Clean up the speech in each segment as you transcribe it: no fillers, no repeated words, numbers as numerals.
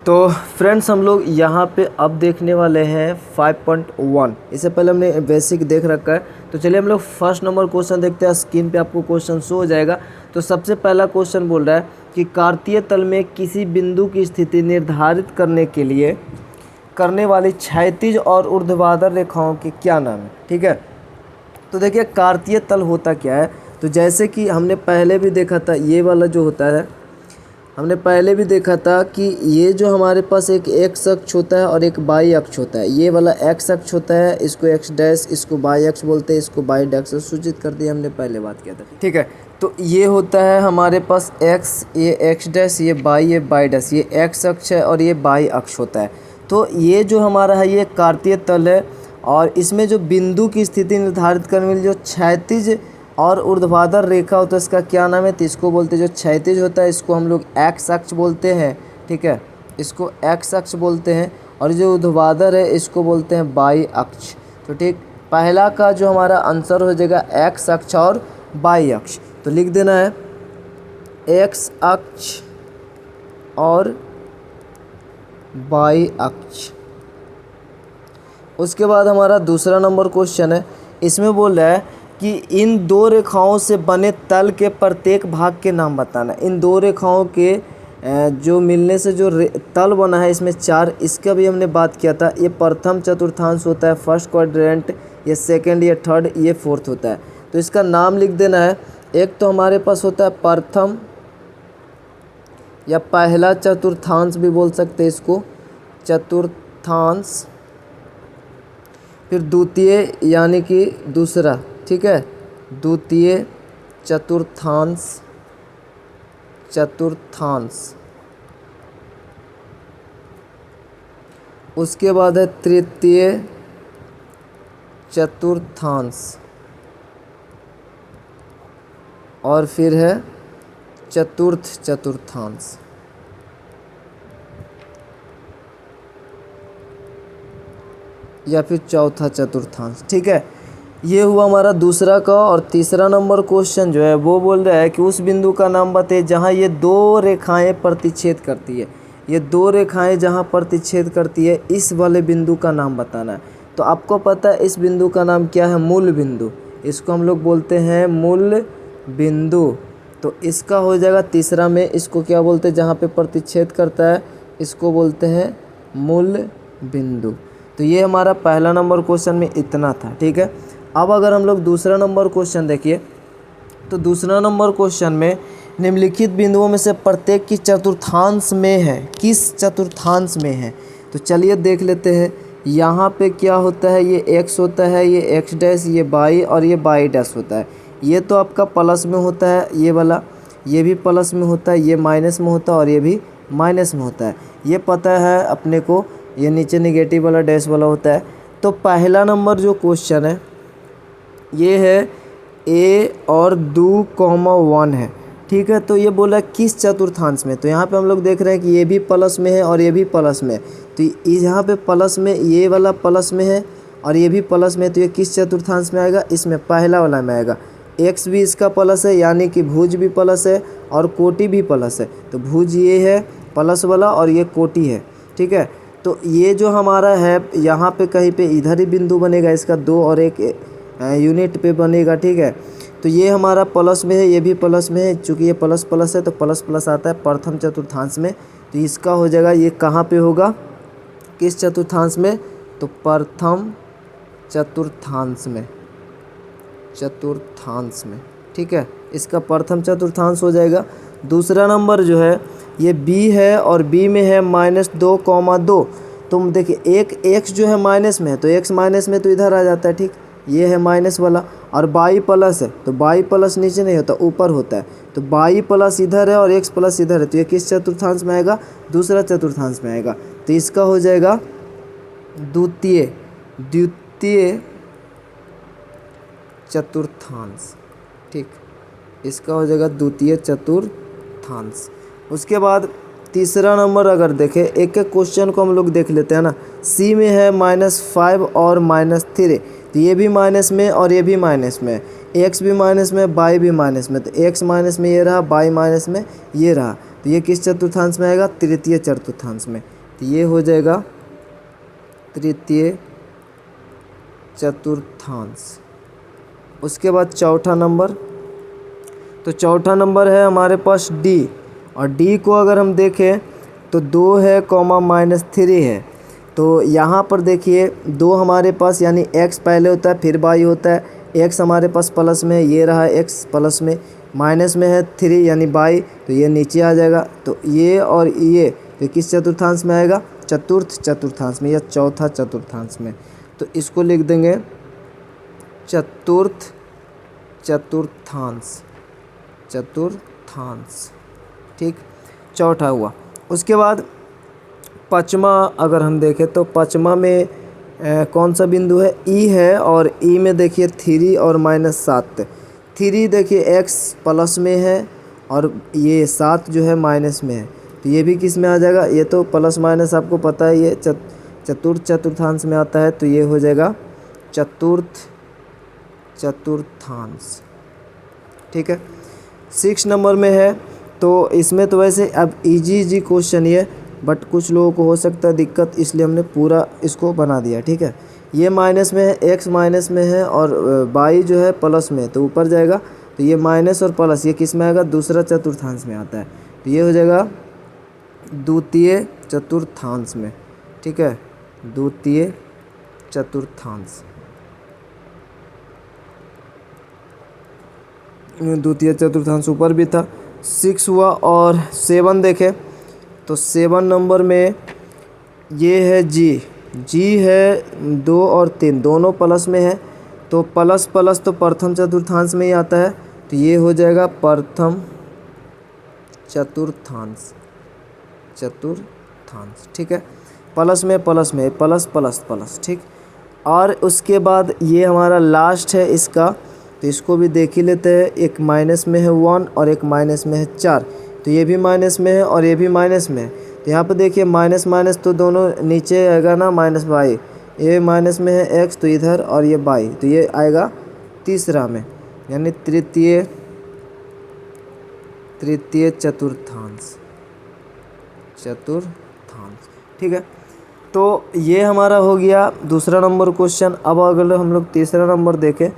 तो फ्रेंड्स हम लोग यहाँ पे अब देखने वाले हैं 5.1। इससे पहले हमने बेसिक देख रखा है। तो चलिए हम लोग फर्स्ट नंबर क्वेश्चन देखते हैं। स्क्रीन पे आपको क्वेश्चन शो हो जाएगा। तो सबसे पहला क्वेश्चन बोल रहा है कि कार्तीय तल में किसी बिंदु की स्थिति निर्धारित करने के लिए करने वाली क्षैतिज और ऊर्ध्वाधर रेखाओं के क्या नाम है। ठीक है, तो देखिए कार्तीय तल होता क्या है। तो जैसे कि हमने पहले भी देखा था, ये वाला जो होता है हमने पहले भी देखा था कि ये जो हमारे पास एक एक्स अक्ष होता है और एक वाई अक्ष होता है। ये वाला एक्स अक्ष होता है, इसको एक्स डैश, इसको वाई अक्ष बोलते हैं, इसको वाई डैश सूचित कर दिया, हमने पहले बात किया था। ठीक है, तो ये होता है हमारे पास एक्स, ये एक्स डैश, ये वाई डैश, ये एक्स अक्ष है और ये वाई अक्ष होता है। तो ये जो हमारा है ये कार्तीय तल है और इसमें जो बिंदु की स्थिति निर्धारित करने वाली जो क्षैतिज और ऊर्ध्वाधर रेखा होता है इसका क्या नाम है। तो इसको बोलते हैं, जो क्षैतिज होता है इसको हम लोग एक्स अक्ष बोलते हैं। ठीक है, इसको एक्स अक्ष बोलते हैं और जो ऊर्ध्वाधर है इसको बोलते हैं वाई अक्ष। तो ठीक, पहला का जो हमारा आंसर हो जाएगा एक्स अक्ष और वाई अक्ष। तो लिख देना है एक्स अक्ष और वाई अक्ष। उसके बाद हमारा दूसरा नंबर क्वेश्चन है। इसमें बोल रहा है कि इन दो रेखाओं से बने तल के प्रत्येक भाग के नाम बताना। इन दो रेखाओं के जो मिलने से जो तल बना है इसमें चार, इसका भी हमने बात किया था। ये प्रथम चतुर्थांश होता है, फर्स्ट क्वाड्रेंट, ये सेकंड, ये थर्ड, ये फोर्थ होता है। तो इसका नाम लिख देना है। एक तो हमारे पास होता है प्रथम या पहला चतुर्थांश भी बोल सकते हैं इसको, चतुर्थांश। फिर द्वितीय यानी कि दूसरा, ठीक है, द्वितीय चतुर्थांश, उसके बाद है तृतीय चतुर्थांश और फिर है चतुर्थ चतुर्थांश। या फिर चौथा चतुर्थांश। ठीक है, ये हुआ हमारा दूसरा का। और तीसरा नंबर क्वेश्चन जो है वो बोल रहा है कि उस बिंदु का नाम बताइए जहाँ ये दो रेखाएं प्रतिच्छेद करती है। ये दो रेखाएं जहाँ प्रतिच्छेद करती है इस वाले बिंदु का नाम बताना है। तो आपको पता है इस बिंदु का नाम क्या है, मूल बिंदु। इसको हम लोग बोलते हैं मूल बिंदु। तो इसका हो जाएगा तीसरा में, इसको क्या बोलते हैं जहाँ पे प्रतिच्छेद करता है इसको बोलते हैं मूल बिंदु। तो ये हमारा पहला नंबर क्वेश्चन में इतना था। ठीक है, अब अगर हम लोग दूसरा नंबर क्वेश्चन देखिए तो दूसरा नंबर क्वेश्चन में निम्नलिखित बिंदुओं में से प्रत्येक की चतुर्थांश में है, किस चतुर्थांश में है। तो चलिए देख लेते हैं। यहाँ पे क्या होता है, ये एक्स होता है, ये एक्स डैश, ये वाई और ये वाई डैश होता है। ये तो आपका प्लस में होता है, ये वाला, ये भी प्लस में होता है, ये माइनस में होता है और ये भी माइनस में होता है। ये पता है अपने को, ये नीचे निगेटिव वाला डैश वाला होता है। तो पहला नंबर जो क्वेश्चन है ये है ए और 2,1 है। ठीक है, तो ये बोला किस चतुर्थांश में। तो यहाँ पे हम लोग देख रहे हैं कि ये भी प्लस में है और ये भी प्लस में है। तो यहाँ पे प्लस में, ये वाला प्लस में है और ये भी प्लस में, तो ये किस चतुर्थांश में आएगा, इसमें पहला वाला में आएगा। एक्स भी इसका प्लस है यानी कि भुज भी प्लस है और कोटि भी प्लस है। तो भुज ये है प्लस वाला और ये कोटि है। ठीक है, तो ये जो हमारा है यहाँ पे कहीं पे इधर ही बिंदु बनेगा, इसका 2 और 1 यूनिट पे बनेगा। ठीक है, तो ये हमारा प्लस में है, ये भी प्लस में है। चूँकि ये प्लस प्लस है तो प्लस प्लस आता है प्रथम चतुर्थांश में। तो इसका हो जाएगा, ये कहाँ पे होगा, किस चतुर्थांश में, तो प्रथम चतुर्थांश में, ठीक है, इसका प्रथम चतुर्थांश हो जाएगा। दूसरा नंबर जो है ये बी है और बी में है -2,2। तुम देखिए एक एक्स जो है माइनस में है तो एक्स माइनस में तो इधर आ जाता है। ठीक, ये है माइनस वाला और वाई प्लस है तो वाई प्लस नीचे नहीं होता, ऊपर होता है। तो वाई प्लस इधर है और एक्स प्लस इधर है, तो ये किस चतुर्थांश में आएगा, दूसरा चतुर्थांश में आएगा। तो इसका हो जाएगा द्वितीय चतुर्थांश। ठीक, इसका हो जाएगा द्वितीय चतुर्थांश। उसके बाद तीसरा नंबर अगर देखें, एक एक क्वेश्चन को हम लोग देख लेते हैं ना। सी में है -5 और -3, तो ये भी माइनस में और ये भी माइनस में, एक्स भी माइनस में, वाई भी माइनस में। तो एक्स माइनस में ये रहा, वाई माइनस में ये रहा। तो ये किस चतुर्थांश में आएगा? तृतीय चतुर्थांश में। तो ये हो जाएगा तृतीय चतुर्थांश। उसके बाद चौथा नंबर, तो चौथा नंबर है हमारे पास डी, और डी को अगर हम देखें तो 2 है कॉमा -3 है। तो यहाँ पर देखिए 2 हमारे पास यानी x पहले होता है फिर y होता है, x हमारे पास प्लस में है, ये रहा x प्लस में, माइनस में है 3 यानी y, तो ये नीचे आ जाएगा। तो ये और ये तो किस चतुर्थांश में आएगा? चतुर्थ चतुर्थांश में या चौथा चतुर्थांश में। तो इसको लिख देंगे चतुर्थ चतुर्थांश, चतुर्थांश, ठीक, चौथा हुआ। उसके बाद पाँचवा अगर हम देखें तो पाँचवा में कौन सा बिंदु है? ई है, और ई में देखिए 3 और -7। 3 देखिए x प्लस में है और ये 7 जो है माइनस में है, तो ये भी किस में आ जाएगा? ये तो प्लस माइनस आपको पता है ये चतुर्थ चतुर्थांश में आता है, तो ये हो जाएगा चतुर्थ चतुर्थांश, ठीक है। 6 नंबर में है, तो इसमें तो वैसे अब इजी क्वेश्चन ये, बट कुछ लोगों को हो सकता है दिक्कत, इसलिए हमने पूरा इसको बना दिया, ठीक है। ये माइनस में है, x माइनस में है और y जो है प्लस में है, तो ऊपर जाएगा। तो ये माइनस और प्लस ये किस में आएगा? दूसरा चतुर्थांश में आता है, तो ये हो जाएगा द्वितीय चतुर्थांश में, ठीक है, द्वितीय चतुर्थांश, द्वितीय चतुर्थांश ऊपर भी था। 6 हुआ। और 7 देखें तो 7 नंबर में ये है जी है 2 और 3 दोनों प्लस में है, तो प्लस प्लस तो प्रथम चतुर्थांश में ही आता है, तो ये हो जाएगा प्रथम चतुर्थांश, चतुर्थांश, ठीक है। प्लस में प्लस प्लस प्लस, ठीक। और उसके बाद ये हमारा लास्ट है इसका, तो इसको भी देख ही लेते हैं। एक माइनस में है 1 और एक माइनस में है 4, तो ये भी माइनस में है और ये भी माइनस में है। तो यहाँ पे देखिए माइनस माइनस तो दोनों नीचे आएगा ना, माइनस बाई, ये माइनस में है x तो इधर और ये बाई, तो ये आएगा तीसरा में, यानी तृतीय चतुर्थांश, चतुर्थांश, ठीक है। तो ये हमारा हो गया दूसरा नंबर क्वेश्चन। अब अगर हम लोग तीसरा नंबर देखें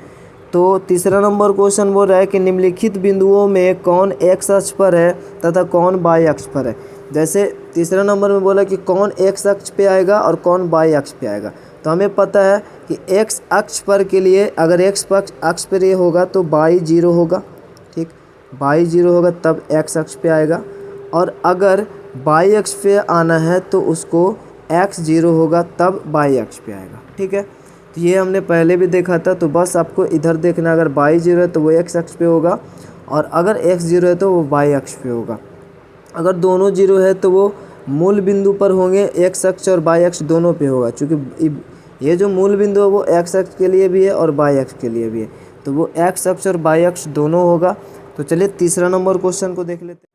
तो तीसरा नंबर क्वेश्चन बोल रहा है कि निम्नलिखित बिंदुओं में कौन x अक्ष पर है तथा कौन y अक्ष पर है। जैसे तीसरा नंबर में बोला कि कौन x अक्ष पे आएगा और कौन y अक्ष पे आएगा, तो हमें पता है कि x अक्ष पर के लिए अगर x अक्ष पर ये होगा तो y 0 होगा, ठीक, y 0 होगा तब x अक्ष पे आएगा, और अगर y अक्ष पे आना है तो उसको x 0 होगा तब y अक्ष पे आएगा, ठीक है। तो ये हमने पहले भी देखा था, तो बस आपको इधर देखना, अगर y 0 है तो वो x अक्ष पे होगा, और अगर x 0 है तो वो y अक्ष पे होगा। अगर दोनों 0 है तो वो मूल बिंदु पर होंगे, x अक्ष और y अक्ष दोनों पे होगा, क्योंकि ये जो मूल बिंदु है वो x अक्ष के लिए भी है और y अक्ष के लिए भी है, तो वो x अक्ष और y अक्ष दोनों होगा। तो चलिए तीसरा नंबर क्वेश्चन को देख लेते हैं।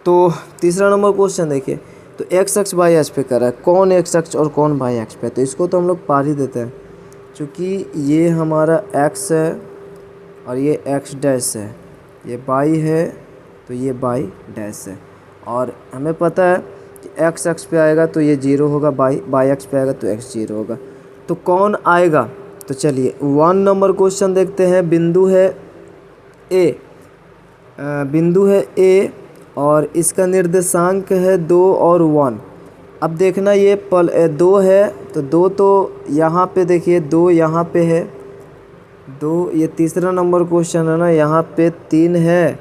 तो तीसरा नंबर क्वेश्चन देखिए, तो x अक्ष y अक्ष पे कर रहा है, कौन x अक्ष और कौन y अक्ष पे, तो इसको तो हम लोग पार ही देते हैं, क्योंकि ये हमारा x है और ये x डैश है, ये y है तो ये y डैश है, और हमें पता है कि x अक्ष पे आएगा तो ये 0 होगा, y अक्ष पे आएगा तो x 0 होगा। तो कौन आएगा? तो चलिए 1 नंबर क्वेश्चन देखते हैं। बिंदु है A और इसका निर्देशांक है 2 और 1। अब देखना ये 2 है, तो 2 तो यहाँ पे देखिए 2 यहाँ पे है, 2 ये तीसरा नंबर क्वेश्चन है ना, यहाँ पे 3 है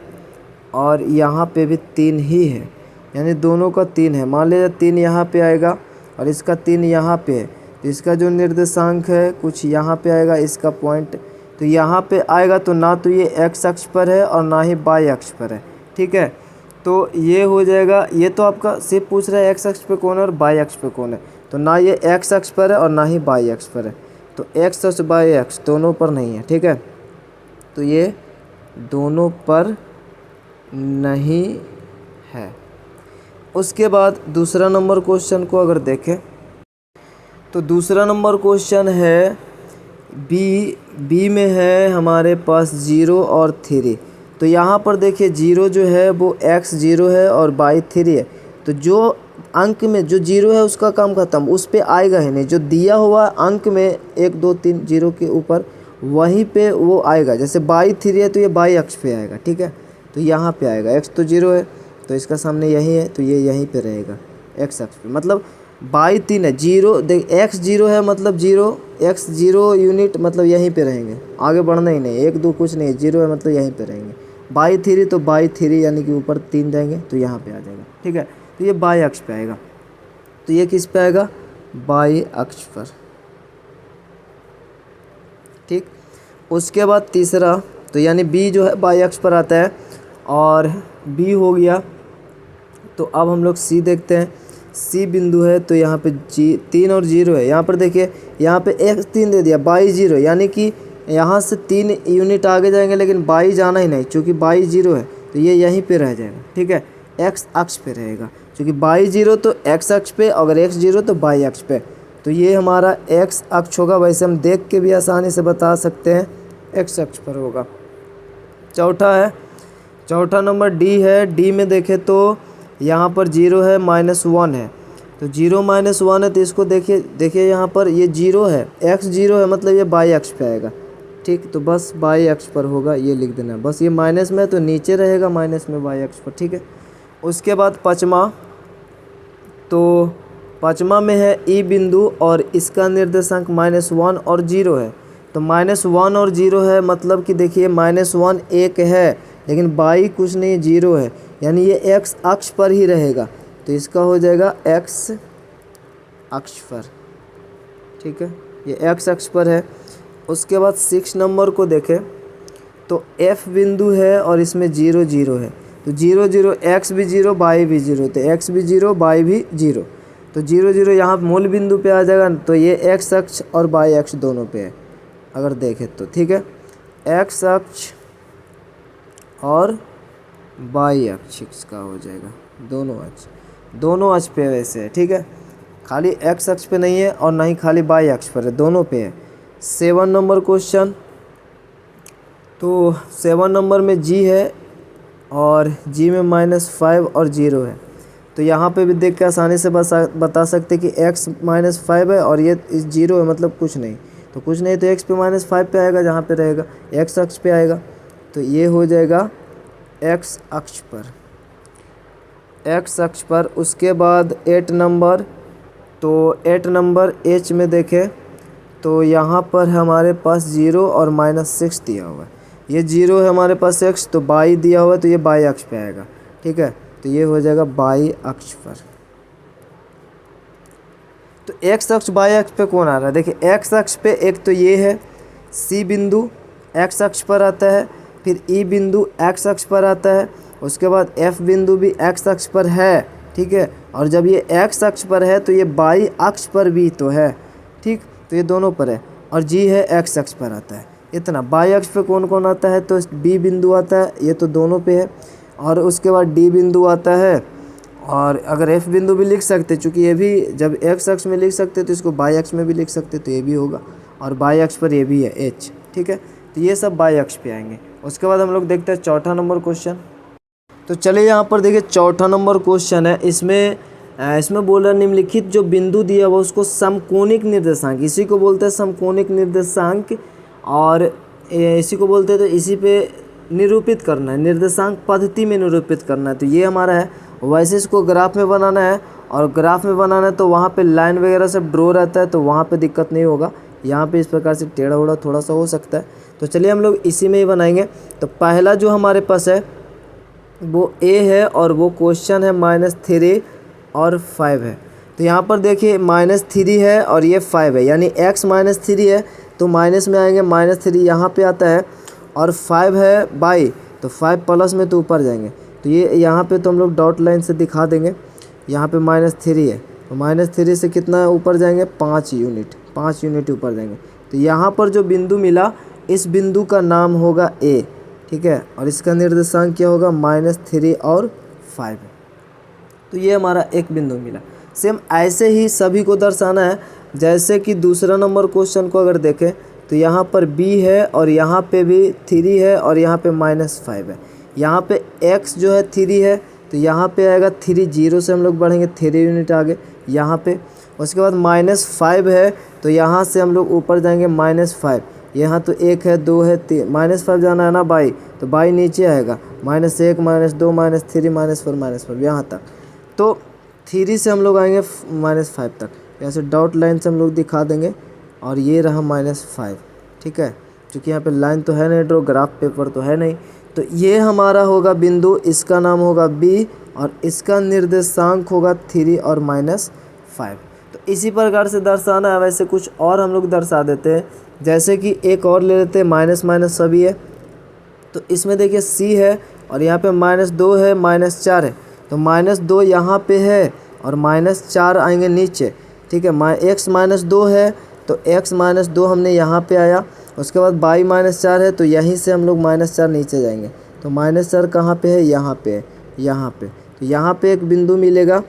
और यहाँ पे भी 3 ही है, यानी दोनों का 3 है। मान लीजिए 3 यहाँ पे आएगा और इसका 3 यहाँ पे है, तो इसका जो निर्देशांक है कुछ यहाँ पे आएगा, इसका पॉइंट तो यहाँ पे आएगा, तो ना तो ये x अक्ष पर है और ना ही y अक्ष पर है, ठीक है। तो ये हो जाएगा, ये तो आपका सिर्फ पूछ रहा है x अक्ष पे कौन है और y अक्ष पे कौन है, तो ना ये x अक्ष पर है और ना ही y अक्ष पर है, तो x और y अक्ष दोनों पर नहीं है, ठीक है। तो ये दोनों पर नहीं है। उसके बाद दूसरा नंबर क्वेश्चन को अगर देखें तो दूसरा नंबर क्वेश्चन है बी में है हमारे पास 0 और 3। तो यहाँ पर देखिए जीरो जो है वो x जीरो है और बाई 3 है। तो जो अंक में जो जीरो है उसका काम खत्म, उस पे आएगा ही नहीं। जो दिया हुआ अंक में 1 2 3 जीरो के ऊपर वहीं पे वो आएगा। जैसे बाई 3 है तो ये बाई अक्ष पे आएगा, ठीक है। तो यहाँ पे आएगा, x तो जीरो है तो इसका सामने यही है तो ये यहीं पे रहेगा x अक्ष पे। मतलब बाई 3 है, जीरो देख x जीरो है मतलब जीरो, x जीरो यूनिट मतलब यहीं पे रहेंगे, आगे बढ़ना ही नहीं, 1 2 कुछ नहीं, जीरो है मतलब यहीं पे रहेंगे। बाई 3 तो बाई 3 यानी कि ऊपर 3 जाएंगे तो यहाँ पे आ जाएगा, ठीक है। तो ये बाई अक्ष पे आएगा, तो ये किस पे आएगा, बाई अक्ष पर, ठीक। उसके बाद तीसरा तो यानी b जो है बाई अक्ष पर आता है और b हो गया। तो अब हम लोग c देखते हैं। c बिंदु है तो यहाँ पे 3 और 0 है। यहाँ पर देखिए यहाँ पे x 3 दे दिया, बाई 0 यानी कि यहाँ से 3 यूनिट आगे जाएंगे लेकिन बाई जाना ही नहीं, चूँकि बाई 0 है तो ये यहीं पे रह जाएगा, ठीक है। x अक्ष पे रहेगा, चूँकि बाई 0 तो x अक्ष पे, अगर x 0 तो बाई अक्ष पे। तो ये हमारा x अक्ष होगा। वैसे हम देख के भी आसानी से बता सकते हैं x अक्ष पर होगा। चौथा नंबर d है। d में देखें तो यहाँ पर 0 है, -1 है। तो 0 -1 है तो इसको देखिए यहाँ पर ये 0 है, x 0 है मतलब ये बाई अक्ष पे आएगा, ठीक। तो बस बाई अक्ष पर होगा, ये लिख देना है। बस ये माइनस में है तो नीचे रहेगा माइनस में बाई अक्ष पर, ठीक है। उसके बाद पाँचवा में है ई बिंदु और इसका निर्देशांक -1 और 0 है। तो -1 और 0 है मतलब कि देखिए -1 1 है लेकिन बाई कुछ नहीं, 0 है, यानी ये x अक्ष पर ही रहेगा। तो इसका हो जाएगा x अक्ष पर, ठीक है, ये x अक्ष पर है। उसके बाद 6 नंबर को देखें तो f बिंदु है और इसमें 0 0 है। तो 0 0 x भी 0 बाई भी 0, तो x भी 0 बाई भी 0। तो 0 0 यहाँ मूल बिंदु पे आ जाएगा। तो ये x अक्ष और बाई अक्ष दोनों पे है अगर देखें तो, ठीक है। x अक्ष और बाई अक्ष इसका हो जाएगा, दोनों अक्ष पे वैसे है, ठीक है। खाली x अक्ष पे नहीं है और ना ही खाली बाई अक्ष पर है, दोनों पे है। 7 नंबर क्वेश्चन। तो 7 नंबर में g है और g में -5 और 0 है। तो यहाँ पे भी देख के आसानी से बता सकते कि x -5 है और ये 0 है मतलब कुछ नहीं, तो कुछ नहीं तो x पे -5 पे आएगा, जहाँ पे रहेगा x अक्ष पे आएगा। तो ये हो जाएगा x अक्ष पर। उसके बाद 8 नंबर। तो 8 नंबर h में देखें तो यहाँ पर हमारे पास 0 और -6 दिया हुआ है। ये 0 है हमारे पास x, तो बाई दिया हुआ है तो ये बाई अक्ष पे आएगा, ठीक है। तो ये हो जाएगा बाई अक्ष पर। तो x अक्ष बाई अक्ष पे कौन आ रहा है, देखिए x अक्ष पे एक तो ये है c बिंदु x अक्ष पर आता है, फिर e बिंदु x अक्ष पर आता है, उसके बाद f बिंदु भी x अक्ष पर है, ठीक है। और जब ये x अक्ष पर है तो ये बाई अक्ष पर भी तो है, ठीक। तो ये दोनों पर है। और g है x अक्ष पर आता है। इतना बाई अक्ष पे कौन कौन आता है, तो b बिंदु आता है, ये तो दोनों पे है। और उसके बाद d बिंदु आता है, और अगर f बिंदु भी लिख सकते, चूँकि ये भी जब x अक्ष में लिख सकते तो इसको बाई अक्ष में भी लिख सकते, तो ये भी होगा। और बाई अक्ष पर ये भी है h, ठीक है। तो ये सब बाई अक्ष पे आएंगे। उसके बाद हम लोग देखते हैं चौथा नंबर क्वेश्चन। तो चलिए यहाँ पर देखिए चौथा नंबर क्वेश्चन है। इसमें बोल रहा है निम्नलिखित जो बिंदु दिया हुआ उसको समकोणिक निर्देशांक, इसी को बोलते हैं समकोणिक निर्देशांक, और इसी को बोलते हैं, तो इसी पे निरूपित करना है, निर्देशांक पद्धति में निरूपित करना है। तो ये हमारा है। वैसे इसको ग्राफ में बनाना है, और ग्राफ में बनाना है तो वहाँ पे लाइन वगैरह सब ड्रॉ रहता है, तो वहाँ पे दिक्कत नहीं होगा। यहाँ पे इस प्रकार से टेढ़ा उड़ा थोड़ा सा हो सकता है। तो चलिए हम लोग इसी में ही बनाएंगे। तो पहला जो हमारे पास है वो a है और वो क्वेश्चन है -3 और 5 है। तो यहाँ पर देखिए -3 है और ये 5 है, यानी x -3 है तो माइनस में आएंगे, -3 यहाँ पे आता है, और 5 है बाई, तो 5 प्लस में तो ऊपर जाएंगे। तो ये यहाँ पे तो हम लोग डॉट लाइन से दिखा देंगे। यहाँ पे -3 है तो -3 से कितना ऊपर जाएंगे, 5 यूनिट ऊपर जाएंगे। तो यहाँ पर जो बिंदु मिला, इस बिंदु का नाम होगा a, ठीक है। और इसका निर्देशांक क्या होगा, -3 और 5। तो ये हमारा एक बिंदु मिला। सेम ऐसे ही सभी को दर्शाना है। जैसे कि दूसरा नंबर क्वेश्चन को अगर देखें तो यहाँ पर b है और यहाँ पे भी 3 है और यहाँ पे -5 है। यहाँ पे x जो है 3 है तो यहाँ पे आएगा 3, 0 से हम लोग बढ़ेंगे 3 यूनिट आगे यहाँ पे। उसके बाद -5 है तो यहाँ से हम लोग ऊपर जाएंगे -5, यहाँ तो 1 है 2 है 3, -5 जाना है ना बाई, तो बाई नीचे आएगा -1 -2 -3 -4 -5 यहाँ तक। तो 3 से हम लोग आएंगे -5 तक, ऐसे डॉट लाइन से हम लोग दिखा देंगे और ये रहा -5, ठीक है। क्योंकि यहाँ पे लाइन तो है नहीं, ड्रॉ ग्राफ पेपर तो है नहीं, तो ये हमारा होगा बिंदु, इसका नाम होगा B और इसका निर्देशांक होगा 3 और -5। तो इसी प्रकार से दर्शाना है। वैसे कुछ और हम लोग दर्शा देते हैं, जैसे कि एक और ले लेते हैं, माइनस माइनस सभी है। तो इसमें देखिए C है और यहाँ पे -2 है -4 है, तो -2 यहाँ पे है और -4 आएंगे नीचे, ठीक है। x -2 है तो x -2 हमने यहाँ पे आया। उसके बाद y -4 है तो यहीं से हम लोग -4 नीचे जाएंगे, तो -4 कहाँ पे है, यहाँ पे है, यहाँ पे। तो यहाँ पे एक बिंदु मिलेगा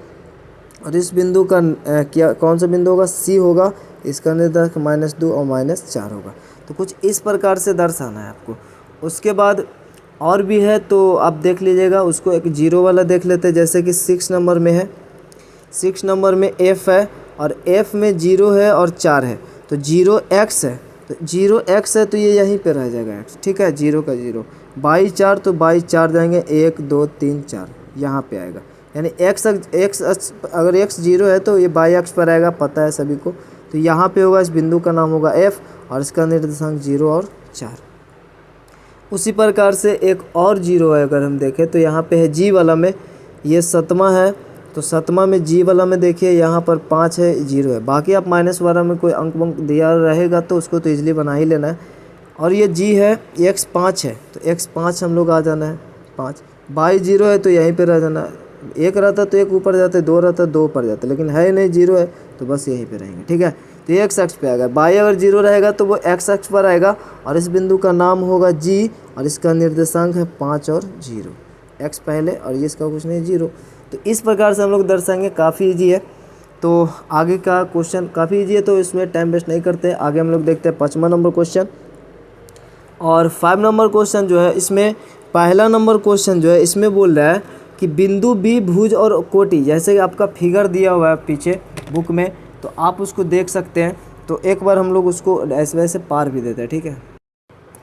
और इस बिंदु का क्या कौन सा बिंदु होगा, C होगा, इसका निर्देशांक -2 और -4 होगा। तो कुछ इस प्रकार से दर्शाना है आपको। उसके बाद और भी है तो आप देख लीजिएगा, उसको एक 0 वाला देख लेते हैं। जैसे कि 6 नंबर में है, 6 नंबर में F है और F में 0 है और 4 है, तो 0x है, तो 0x है तो ये यहीं पे रह जाएगा x, ठीक है, 0 का 0। बाई 4 तो बाई 4 जाएंगे, 1 2 3 4 यहाँ पे आएगा, यानी x अगर x 0 है तो ये बाई अक्ष पर आएगा, पता है सभी को। तो यहाँ पे होगा, इस बिंदु का नाम होगा F और इसका निर्देशांक 0 और 4। उसी प्रकार से एक और 0 है, अगर हम देखें तो यहाँ पे है G वाला में, ये 7वां है, तो 7वां में G वाला में देखिए यहाँ पर 5 है 0 है। बाकी आप माइनस वाला में कोई अंक वंक दिया रहेगा तो उसको तो इजीली बना ही लेना है। और ये G है, x 5 है तो x 5 हम लोग आ जाना है 5। बाई 0 है तो यहीं पे रह जाना है, 1 रहता तो 1 ऊपर जाते, 2 रहता 2 ऊपर जाते, लेकिन है नहीं 0 है तो बस यहीं पे रहेंगे, ठीक है। तो ये x अक्ष पे आएगा, बाई अगर 0 रहेगा तो वो x अक्ष पर आएगा और इस बिंदु का नाम होगा G और इसका निर्देशांक है 5 और 0, x पहले और ये इसका कुछ नहीं 0। तो इस प्रकार से हम लोग दर्शाएंगे, काफ़ी इजी है। तो आगे का क्वेश्चन काफ़ी इजी है, तो इसमें टाइम वेस्ट नहीं करते, आगे हम लोग देखते हैं 5वां नंबर क्वेश्चन। और 5 नंबर क्वेश्चन जो है, इसमें पहला नंबर क्वेश्चन जो है इसमें बोल रहा है कि बिंदु B भुज और कोटि, जैसे आपका फिगर दिया हुआ है पीछे बुक में, तो आप उसको देख सकते हैं। तो एक बार हम लोग उसको ऐसे वैसे पार भी देते हैं, ठीक है।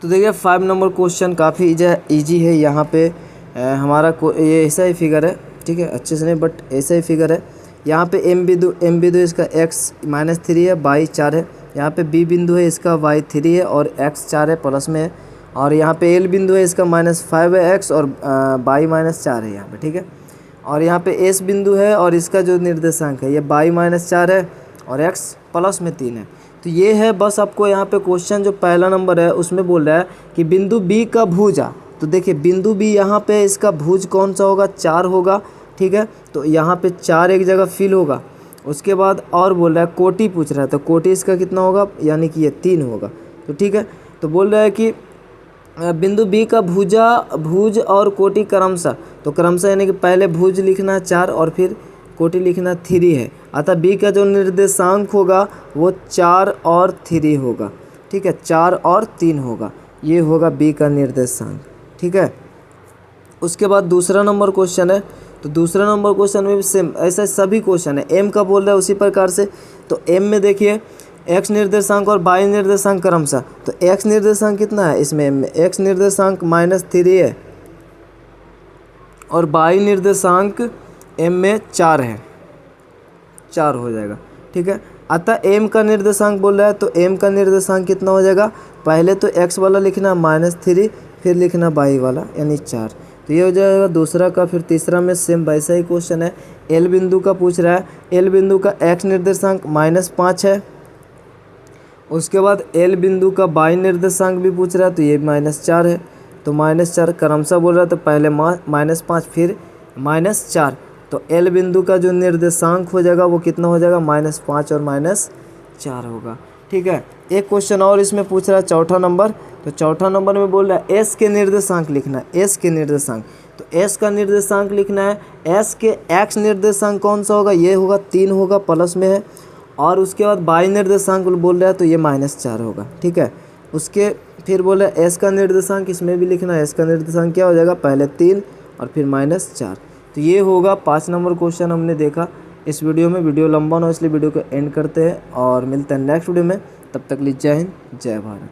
तो देखिए 5 नंबर क्वेश्चन काफ़ी ईजी है। यहाँ पे हमारा ये ऐसा ही फिगर है, ठीक है, अच्छे से नहीं बट ऐसा ही फिगर है। यहाँ पे M बिंदु इसका x -3 है, बाई 4 है। यहाँ पे B बिंदु है, इसका y 3 है और x 4 है, प्लस में है। और यहाँ पे L बिंदु है, इसका -5 है x और बाई -4 है यहाँ पे, ठीक है। और यहाँ पे S बिंदु है और इसका जो निर्देशांक है ये बाई -4 है और x प्लस में 3 है। तो ये है बस आपको यहाँ पे क्वेश्चन जो पहला नंबर है उसमें बोल रहा है कि बिंदु B का भुजा। तो देखिए बिंदु B यहाँ पे इसका भुज कौन सा होगा, 4 होगा, ठीक है। तो यहाँ पे 4 एक जगह फिल होगा। उसके बाद और बोल रहा है कोटि पूछ रहा है, तो कोटि इसका कितना होगा, यानी कि ये 3 होगा। तो ठीक है, तो बोल रहा है कि बिंदु B का भुज और कोटि क्रमशः, तो क्रमशः यानी कि पहले भुज लिखना 4 और फिर कोटि लिखना 3 है। अतः B का जो निर्देशांक होगा वो 4 और 3 होगा, ठीक है, 4 और 3 होगा, ये होगा B का निर्देशांक, ठीक है। उसके बाद दूसरा नंबर क्वेश्चन है, तो दूसरा नंबर क्वेश्चन में भी सेम ऐसा सभी क्वेश्चन है। M का बोल रहा है उसी प्रकार से। तो M में देखिए x निर्देशांक और y निर्देशांक क्रमशः, तो x निर्देशांक कितना है इसमें, M में x निर्देशांक -3 है और y निर्देशांक M में 4 है, 4 हो जाएगा, ठीक है। अतः M का निर्देशांक बोल रहा है, तो M का निर्देशांक कितना हो जाएगा, पहले तो x वाला लिखना -3 फिर लिखना y वाला यानी 4, तो ये हो जाएगा दूसरा का। फिर तीसरा में सेम वैसा ही क्वेश्चन है, L बिंदु का पूछ रहा है। L बिंदु का x निर्देशांक -5 है। उसके बाद L बिंदु का y निर्देशांक भी पूछ रहा है, तो ये -4 है, तो -4 क्रमशः बोल रहा है, तो पहले -5 फिर -4, तो L बिंदु का जो निर्देशांक हो जाएगा वो कितना हो जाएगा, -5 और -4 होगा, ठीक है। एक क्वेश्चन और इसमें पूछ रहा है चौथा नंबर, तो चौथा नंबर में बोल रहा है S के निर्देशांक लिखना है, S के निर्देशांक, तो S का निर्देशांक लिखना है। S के x निर्देशांक कौन सा होगा, ये होगा 3 होगा, प्लस में है। और उसके बाद y निर्देशांक बोल रहा है, तो ये -4 होगा, ठीक है। उसके फिर बोले एस का निर्देशांक, इसमें भी लिखना है। एस का निर्देशांक क्या हो जाएगा, पहले 3 और फिर -4। तो ये होगा 5 नंबर क्वेश्चन हमने देखा इस वीडियो में। वीडियो लंबा ना हो इसलिए वीडियो को एंड करते हैं और मिलते हैं नेक्स्ट वीडियो में। तब तक लिए जय हिंद, जय भारत।